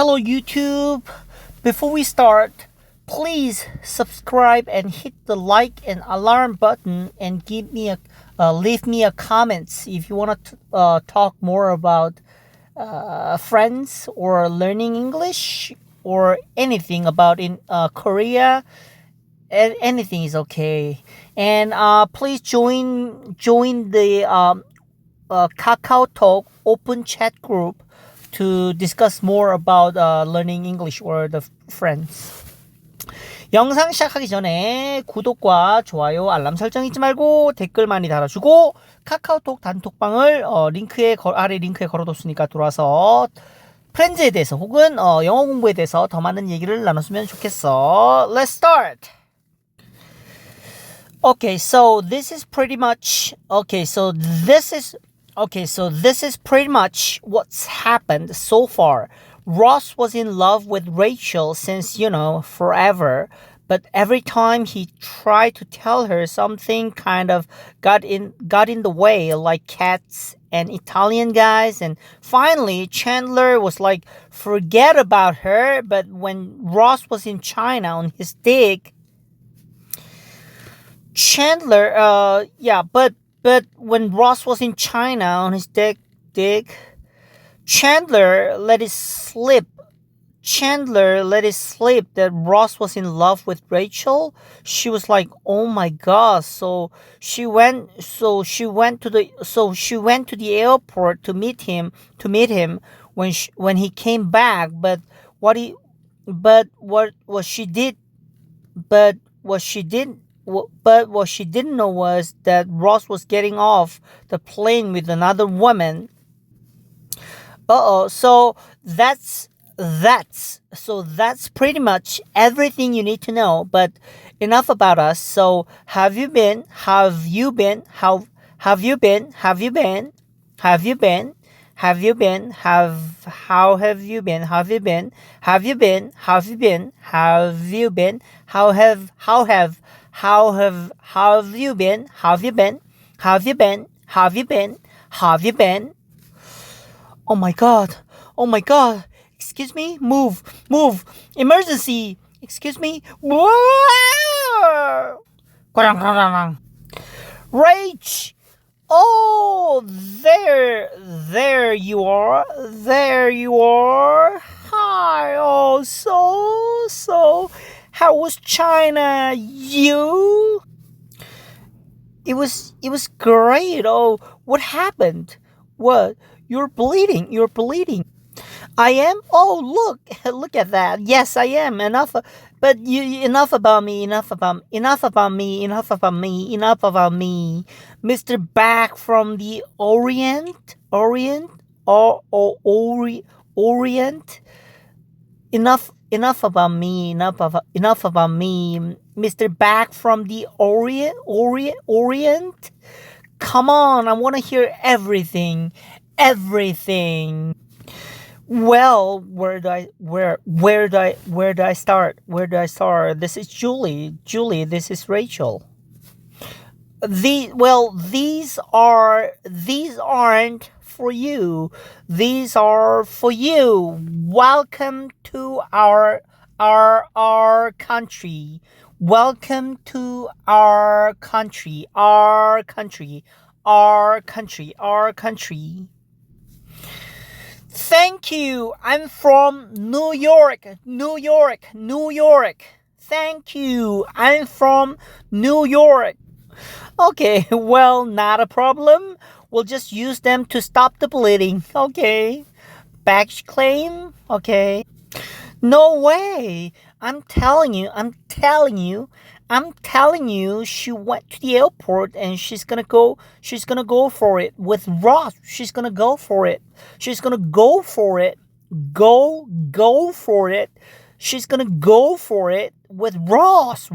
Hello YouTube. Before we start, please subscribe and hit the like and alarm button and leave me a comments if you want to talk more about friends or learning English or anything about in Korea. Anything is okay. And please join the Kakao Talk open chat group to discuss more about learning English or the friends. 영상 시작하기 전에 구독과 좋아요, 알람 설정 잊지 말고 댓글 많이 달아주고 카카오톡 단톡방을 아래 링크에 걸어뒀으니까 들어와서 프렌즈에 대해서 혹은 영어 공부에 대해서 더 많은 얘기를 나눴으면 좋겠어. Let's start. Okay, so this is pretty much what's happened so far. Ross was in love with Rachel since, forever. But every time he tried to tell her, something kind of got in the way, like cats and Italian guys. And finally, Chandler was like, forget about her. But when Ross was in China on his dig, but when Ross was in China on his dig, Chandler let it slip that Ross was in love with Rachel. She was like, "Oh my god." So she went to the airport to meet him when he came back, but what she didn't know was that Ross was getting off the plane with another woman. So that's pretty much everything you need to know. But enough about us. So how have you been? How have you been? Oh my god. Excuse me. Move. Emergency. Excuse me. Rach. Oh, there you are. Hi. Oh, so. How was China? You? It was great. Oh, what happened? What? You're bleeding. I am? Oh, look at that. Yes, I am. Enough about me. Mr. Back from the Orient. Enough about me. Mr. Back from the Orient. Come on, I want to hear everything. Well, where do I start? This is Julie. This is Rachel. These aren't for you. These are for you. Welcome to our country. Welcome to our country. Thank you. I'm from New York. Thank you. I'm from New York. Okay, well, not a problem. We'll just use them to stop the bleeding. Okay. Baggage claim. Okay. No way. I'm telling you. She went to the airport and she's gonna go for it with Ross. She's gonna go for it. She's gonna go for it with Ross.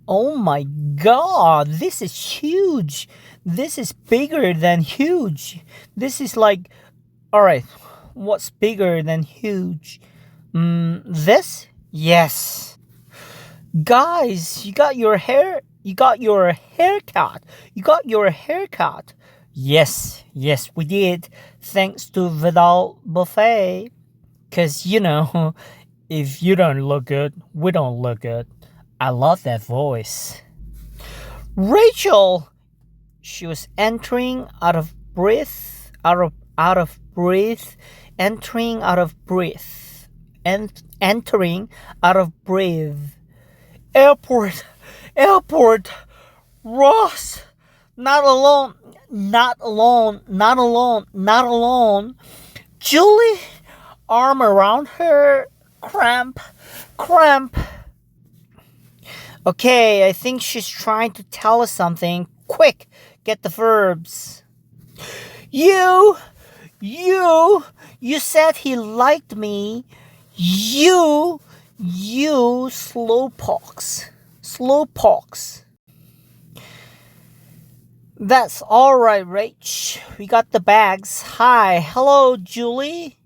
Oh my god, this is huge. This is bigger than huge. This is like, alright, what's bigger than huge? This? Yes. Guys, you got your haircut. Yes, we did. thanks to Vidal Buffet. Because, if you don't look good, we don't look good. I love that voice. Rachel, she was entering out of breath, entering out of breath, and entering out of breath. Airport, Ross, not alone. Julie, arm around her, cramp. Okay, I think she's trying to tell us something. Quick, get the verbs. You said he liked me. You slowpokes. That's all right, Rach. We got the bags. Hi, hello, Julie.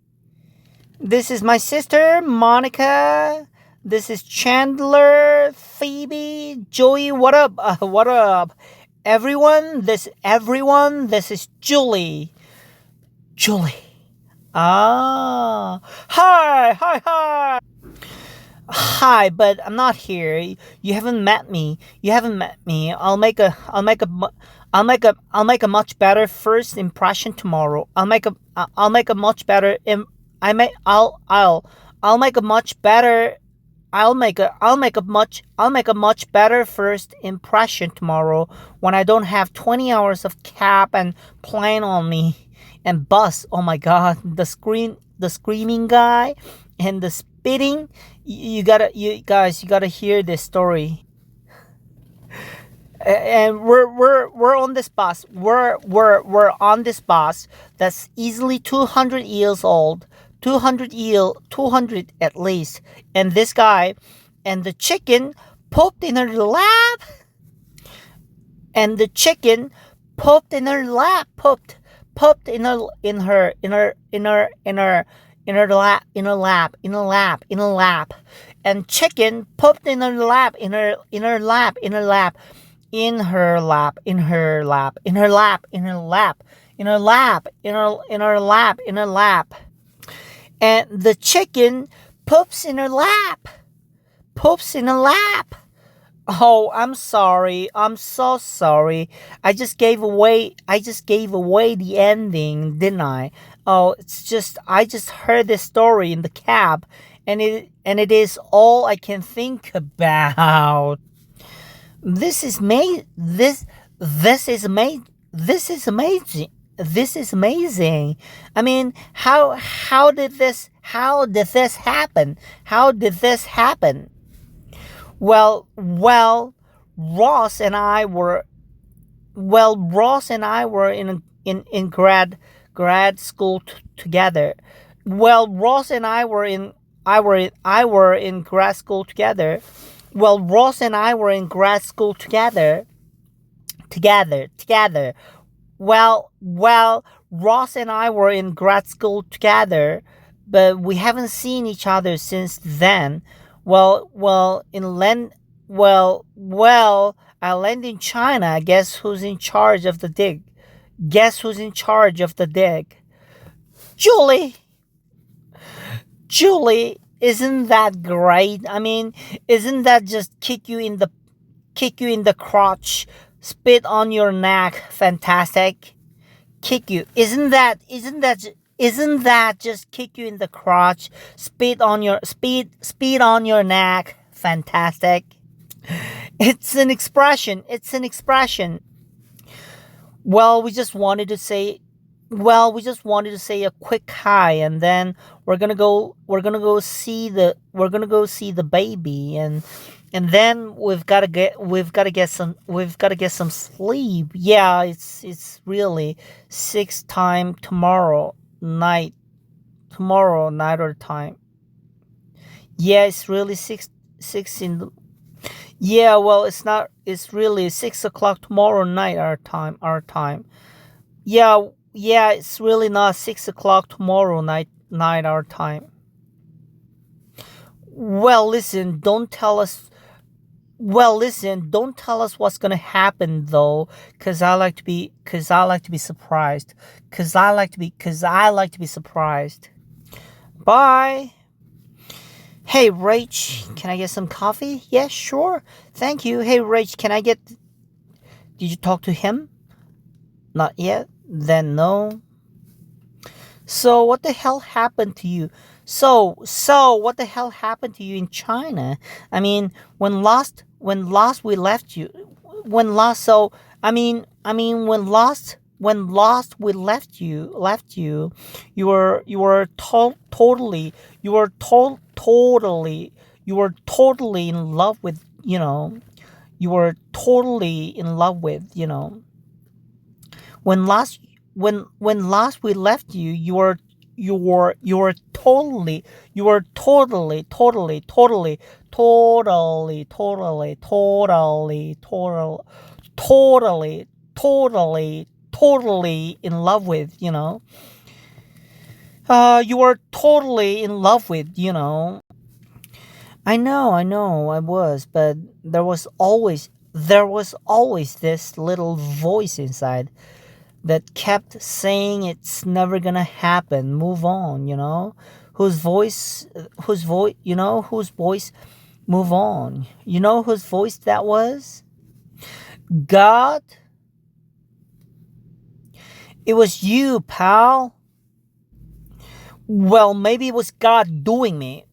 This is my sister, Monica. This is Chandler, Phoebe, Joey. What up? Everyone, this is Julie. Ah, hi. Hi, but I'm not here. You haven't met me. I'll make a much better first impression tomorrow. I'll make a much better first impression tomorrow when I don't have 20 hours of cab and plane on me and bus. Oh my god, the screaming guy and the spitting. You gotta hear this story. And we're on this bus. We're on this bus that's easily 200 years old. 200 at least. And this guy and the chicken pooped in her lap. Pooped in her lap. And chicken pooped in her lap. And the chicken poops in her lap. Oh, I'm sorry. I'm so sorry. I just gave away the ending, didn't I? Oh, I just heard this story in the cab, and it is all I can think about. This is amazing. I mean, how did this happen? Well, Ross and I were in grad school together. Well, Ross and I were in grad school together. Well, Ross and I were in grad school together. Well, Ross and I were in grad school together, but we haven't seen each other since then. I land in China. Guess who's in charge of the dig? Julie, isn't that great? I mean, isn't that just kick you in the crotch, spit on your neck, fantastic? Kick you. Isn't that just kick you in the crotch, spit on your neck, fantastic? It's an expression. Well, we just wanted to say a quick hi, and then we're gonna go see the baby, and then we've got to get some sleep. Yeah, it's really 6 time tomorrow night or time. Yeah, it's really 6 in the. Yeah, well, it's not. It's really 6 o'clock tomorrow night our time. Yeah, it's really not 6 o'clock tomorrow night our time. Well, listen, don't tell us Well, listen, don't tell us what's gonna happen though, cause I like to be surprised. Cause I like to be surprised. Bye. Hey, Rach, can I get some coffee? Yeah, sure. Thank you. Hey, Rach, did you talk to him? Not yet? Then no. So what the hell happened to you? So what the hell happened to you in China? I mean, when last we left you, when last so I mean when last we left you, you were totally you were totally you were totally in love with, you were totally in love with, when last when last we left you, you were totally totally in love with, you were totally in love with, I know, I was, but there was always this little voice inside that kept saying it's never gonna happen. Move on, whose voice, move on. You know whose voice that was? God? It was you, pal. Well, maybe it was God doing me.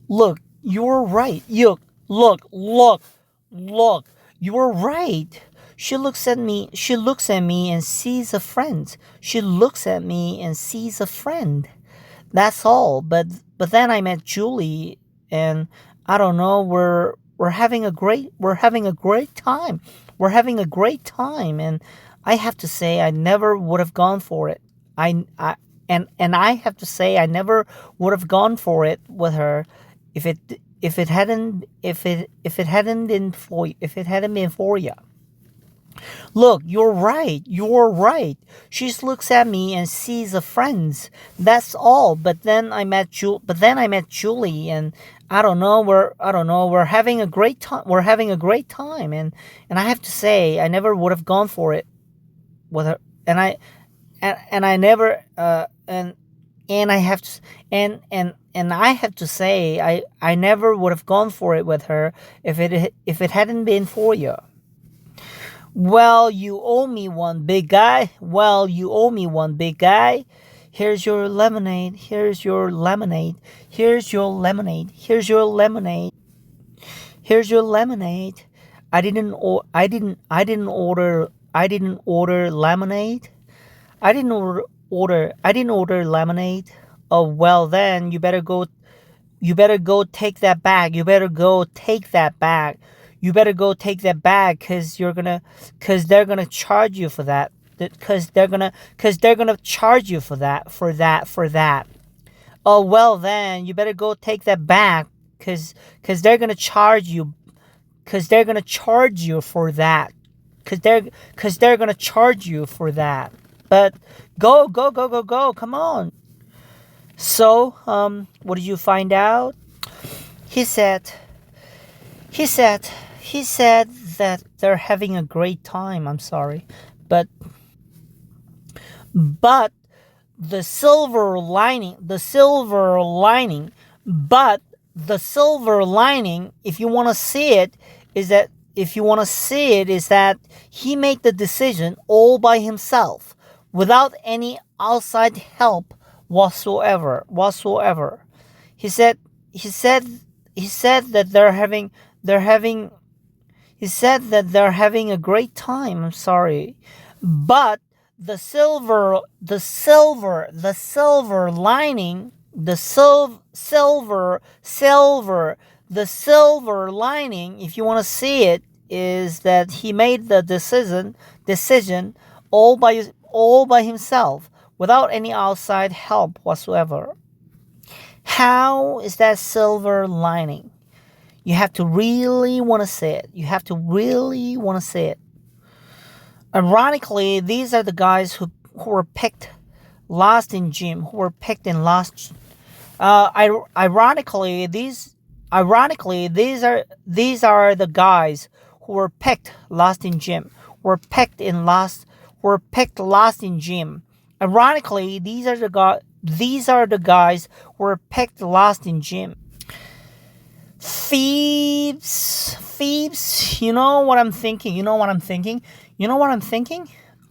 Look, you're right. Look. You're right. She looks at me and sees a friend. That's all. But then I met Julie, and I don't know, we're having a great time. And I have to say I never would have gone for it. I have to say I never would have gone for it with her if it hadn't been for you. Look, you're right. She just looks at me and sees a friend. That's all. But then I met Julie, and I don't know, we're having a great time. And I have to say I never would have gone for it with her. And I never and I have to and I have to say I never would have gone for it with her if it hadn't been for you. Well, you owe me one, big guy. Here's your lemonade. I didn't order lemonade. I didn't order lemonade. Oh, well then you better go take that bag. Cause they're gonna charge you for that. Cause they're gonna charge you for that. Oh, well then you better go take that bag. Cause they're gonna charge you. Cause they're gonna charge you for that. Cause they're gonna charge you for that. But go, come on. So, what did you find out? He said that they're having a great time. I'm sorry. But the silver lining, if you want to see it, is that he made the decision all by himself, without any outside help whatsoever. He said that they're having a great time. I'm sorry. But the silver lining, if you want to see it, is that he made the decision all by himself, without any outside help whatsoever. How is that silver lining? You have to really want to say it. Ironically, these are the guys who were picked last in gym, Ironically, these are the guys who were picked last in gym. Were picked last in gym. Ironically, these are the guys who were picked last in gym. Phoebes, you know what I'm thinking?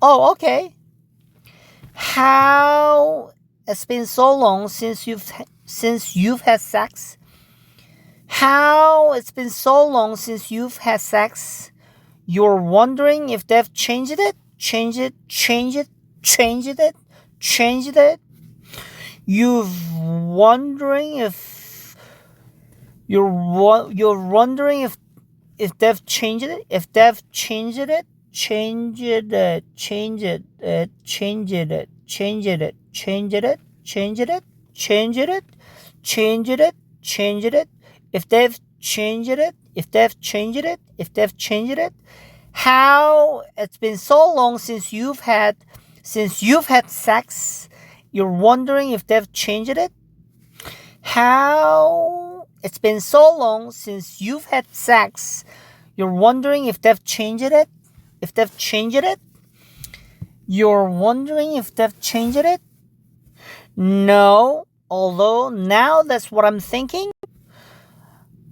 Oh, okay. How it's been so long since you've had sex? How it's been so long since you've had sex? You're wondering if they've changed it? Changed it? You're wondering if they've changed it? If they've changed it? Change it. If they've changed it. How it's been so long since you've had sex. You're wondering if they've changed it? How it's been so long since you've had sex. You're wondering if they've changed it? You're wondering if they've changed it? No, although now that's what I'm thinking.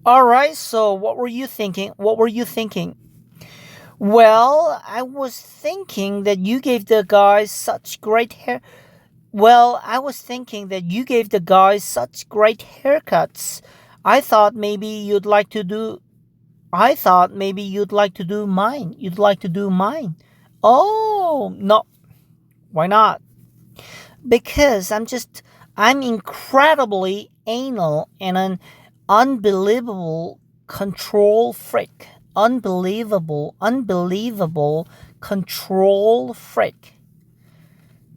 Alright, so what were you thinking? Well, I was thinking that you gave the guys such great hair. I thought maybe you'd like to do mine. Oh, no. Why not? Because I'm incredibly anal and an unbelievable control freak. Unbelievable control freak.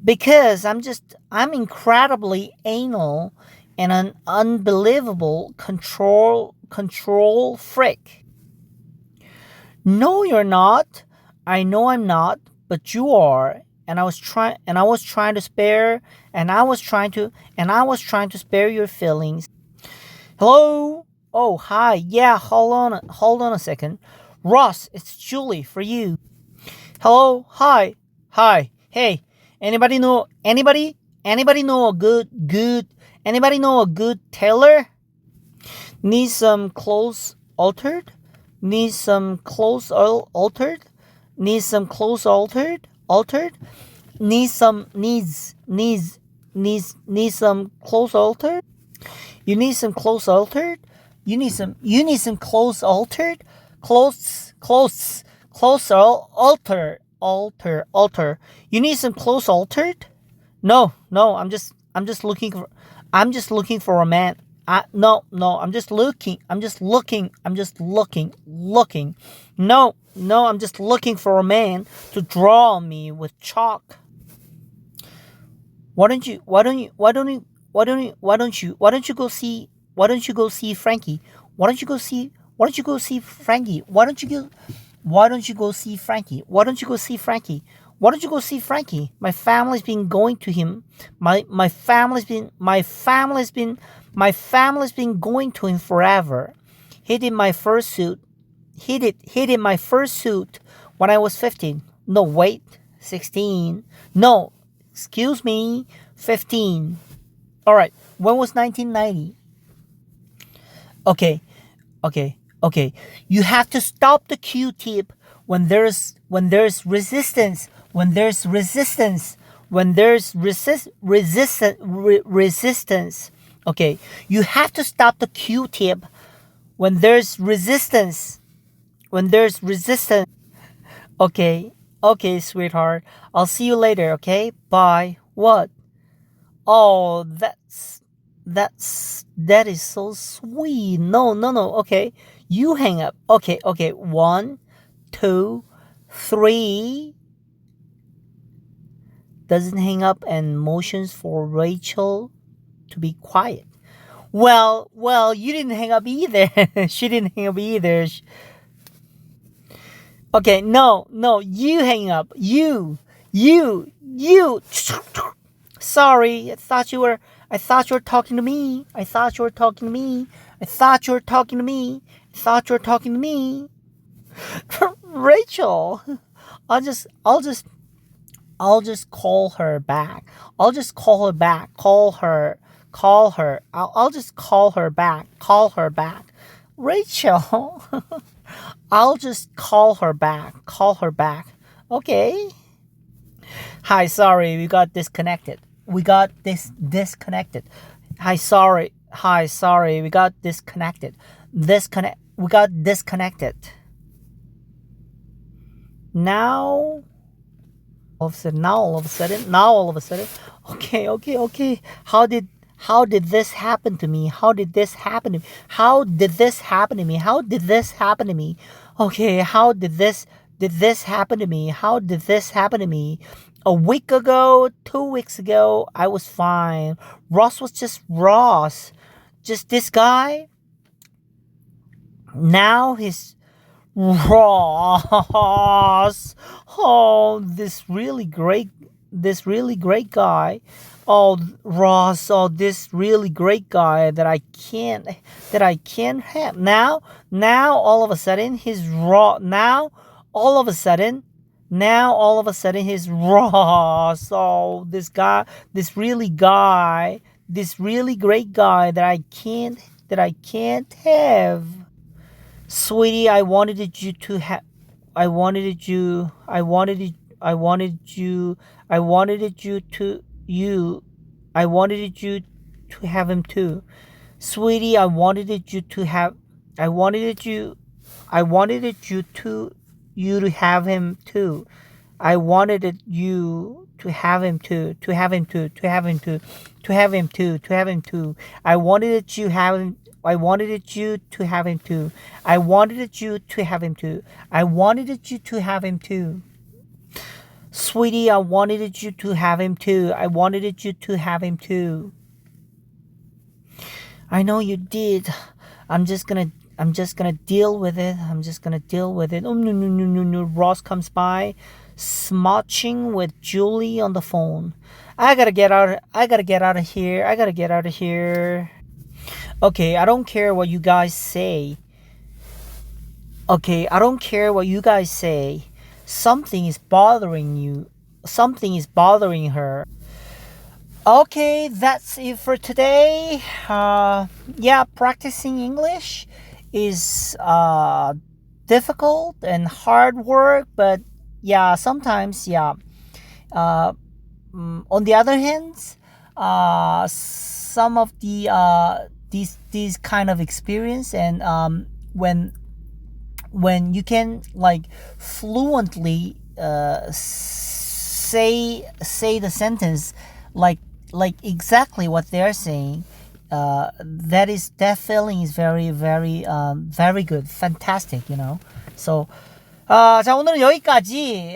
Because I'm incredibly anal and an unbelievable control freak. No, you're not. I know I'm not, but you are. And I was trying to spare your feelings. Hello? Oh, hi. Yeah, hold on a second. Ross, it's Julie for you. Hello? Hi. Hey, anybody know a good tailor? Need some clothes altered? Need some clothes altered? Need some clothes altered? Need some clothes altered? You need some clothes altered? You need some clothes altered? Clothes alter. You need some clothes altered? No, I'm just looking for a man. No, I'm just looking. No, I'm just looking for a man to draw me with chalk. Why don't you go see Frankie? Why don't you go see Frankie? My family's been going to him. My family's been going to him forever. He did my first suit when I was 15. No, wait, 16. No, excuse me, 15. All right, when was 1990? Okay. You have to stop the Q-tip when there's resistance. Okay, you have to stop the Q-tip when there's resistance. Okay, sweetheart. I'll see you later, okay? Bye. What? Oh, that is so sweet. No. Okay, you hang up. Okay. 1, 2, 3. Doesn't hang up and motions for Rachel to be quiet. Well, you didn't hang up either. She didn't hang up either. Okay, no, you hang up. You. Sorry, I thought you were I thought you were talking to me. I thought you were talking to me. I thought you were talking to me. I thought you were talking to me. Rachel, I'll just call her back. I'll just call her back. Call her. I'll just call her back. Call her back. Rachel, I'll just call her back. Call her back. Okay. Hi, sorry, we got disconnected. We got disconnected. Hi, sorry, we got disconnected. We got disconnected. Now all of a sudden. Okay. How did this happen to me? How did this happen to me? Okay, how did this happen to me? How did this happen to me? A week ago, 2 weeks ago, I was fine. Ross was just Ross. Just this guy. Now he's Ross. Oh, this really great guy. Oh, Ross. Oh, this really great guy that I can't have. Now all of a sudden he's raw. Now all of a sudden he's Ross. Oh, this really great guy that I can't have. Sweetie, I wanted you to have him too. Sweetie, I wanted you to have him too. I wanted you to have him too. I wanted you to have him. I wanted you to have him too. I wanted you to have him too. I wanted you to have him too. Sweetie, I wanted you to have him too. I wanted you to have him too. I know you did. I'm just gonna deal with it. Oh, no. Ross comes by, smooching with Julie on the phone. I gotta get out of here. Okay, I don't care what you guys say. Something is bothering you. Something is bothering her. Okay, that's it for today. Practicing English is difficult and hard work, but sometimes. On the other hand, some of the these kind of experience, and when you can like fluently say the sentence like exactly what they're saying, that feeling is very good, fantastic, So 자, 오늘은 여기까지.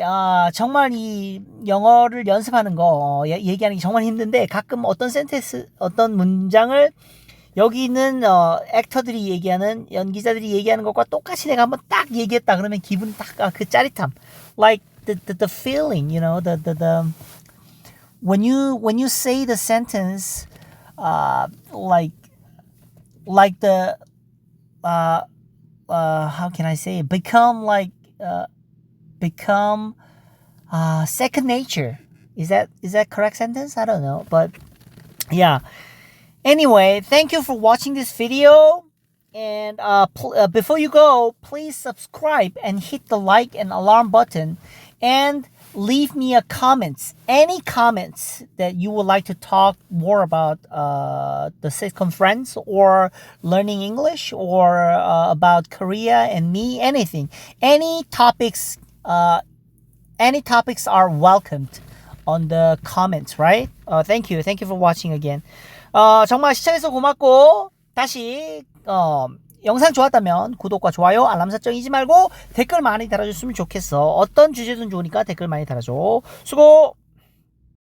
정말 이 영어를 연습하는 거 얘기하는 게 정말 힘든데, 가끔 어떤 센텐스, 어떤 문장을 여기 있는 액터들이 얘기하는, 연기자들이 얘기하는 것과 똑같이 내가 한번 딱 얘기했다 그러면 기분이 딱 그 짜릿함, like the feeling, the when you say the sentence like the how can I say it? Become second nature. Is that correct sentence? I don't know, but yeah. Anyway, thank you for watching this video, and before you go, please subscribe and hit the like and alarm button, and leave me a comments, any comments that you would like to talk more about the sitcom Friends, or learning English, or about Korea and me, anything. Any topics are welcomed on the comments, right? Thank you for watching again. 정말 시청해서 고맙고, 다시 영상 좋았다면 구독과 좋아요, 알람 설정 잊지 말고 댓글 많이 달아줬으면 좋겠어. 어떤 주제든 좋으니까 댓글 많이 달아줘. 수고!